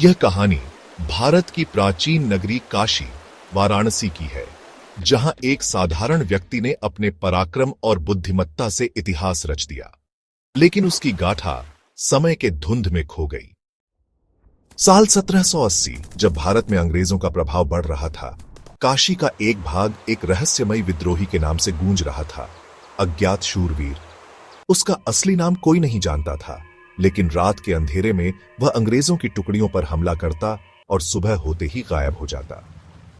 यह कहानी भारत की प्राचीन नगरी काशी, वाराणसी की है, जहां एक साधारण व्यक्ति ने अपने पराक्रम और बुद्धिमत्ता से इतिहास रच दिया, लेकिन उसकी गाथा समय के धुंध में खो गई। साल 1780, जब भारत में अंग्रेजों का प्रभाव बढ़ रहा था, काशी का एक भाग एक रहस्यमयी विद्रोही के नाम से गूंज रहा था, अज्ञात शूरवीर। उसका असली नाम कोई नहीं जानता था, लेकिन रात के अंधेरे में वह अंग्रेजों की टुकड़ियों पर हमला करता और सुबह होते ही गायब हो जाता।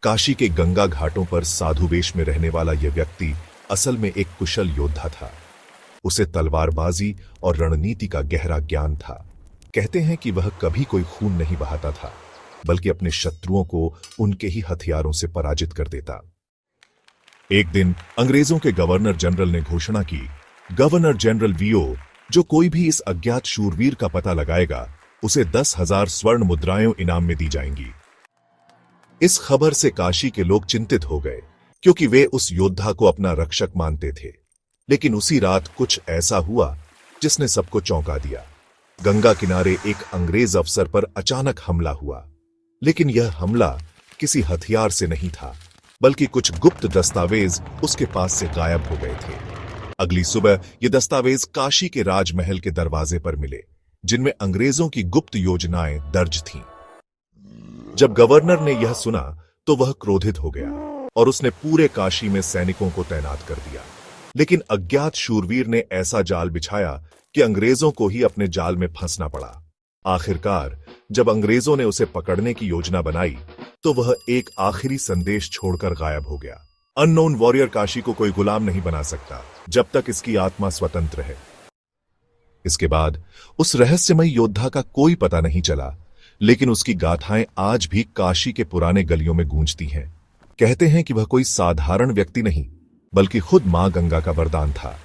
काशी के गंगा घाटों पर साधु वेश में रहने वाला यह व्यक्ति असल में एक कुशल योद्धा था। उसे तलवारबाजी और रणनीति का गहरा ज्ञान था। कहते हैं कि वह कभी कोई खून नहीं बहाता था, बल्कि अपने शत्रुओं को उनके ही हथियारों से पराजित कर देता। एक दिन अंग्रेजों के गवर्नर जनरल ने घोषणा की, गवर्नर जनरल वीओ, जो कोई भी इस अज्ञात शूरवीर का पता लगाएगा, उसे 10,000 स्वर्ण मुद्राएं इनाम में दी जाएंगी। इस खबर से काशी के लोग चिंतित हो गए, क्योंकि वे उस योद्धा को अपना रक्षक मानते थे। लेकिन उसी रात कुछ ऐसा हुआ जिसने सबको चौंका दिया। गंगा किनारे एक अंग्रेज अफसर पर अचानक हमला हुआ, लेकिन यह हमला किसी हथियार से नहीं था, बल्कि कुछ गुप्त दस्तावेज उसके पास से गायब हो गए थे। अगली सुबह ये दस्तावेज काशी के राजमहल के दरवाजे पर मिले, जिनमें अंग्रेजों की गुप्त योजनाएं दर्ज थीं। जब गवर्नर ने यह सुना तो वह क्रोधित हो गया और उसने पूरे काशी में सैनिकों को तैनात कर दिया। लेकिन अज्ञात शूरवीर ने ऐसा जाल बिछाया कि अंग्रेजों को ही अपने जाल में फंसना पड़ा। आखिरकार जब अंग्रेजों ने उसे पकड़ने की योजना बनाई, तो वह एक आखिरी संदेश छोड़कर गायब हो गया। अननोन वॉरियर काशी को कोई गुलाम नहीं बना सकता जब तक इसकी आत्मा स्वतंत्र है। इसके बाद उस रहस्यमयी योद्धा का कोई पता नहीं चला, लेकिन उसकी गाथाएं आज भी काशी के पुराने गलियों में गूंजती हैं। कहते हैं कि वह कोई साधारण व्यक्ति नहीं, बल्कि खुद मां गंगा का वरदान था।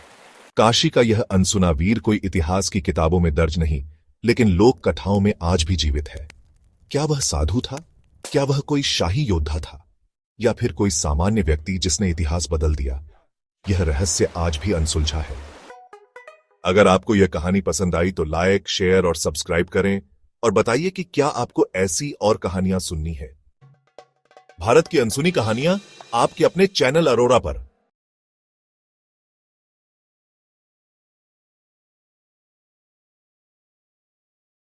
काशी का यह अनसुना वीर कोई इतिहास की किताबों में दर्ज नहीं, लेकिन लोक कथाओं में आज भी जीवित है। क्या वह साधु था? क्या वह कोई शाही योद्धा था, या फिर कोई सामान्य व्यक्ति जिसने इतिहास बदल दिया? यह रहस्य आज भी अनसुलझा है। अगर आपको यह कहानी पसंद आई तो लाइक, शेयर और सब्सक्राइब करें, और बताइए कि क्या आपको ऐसी और कहानियां सुननी है। भारत की अनसुनी कहानियां आपके अपने चैनल अरोरा पर।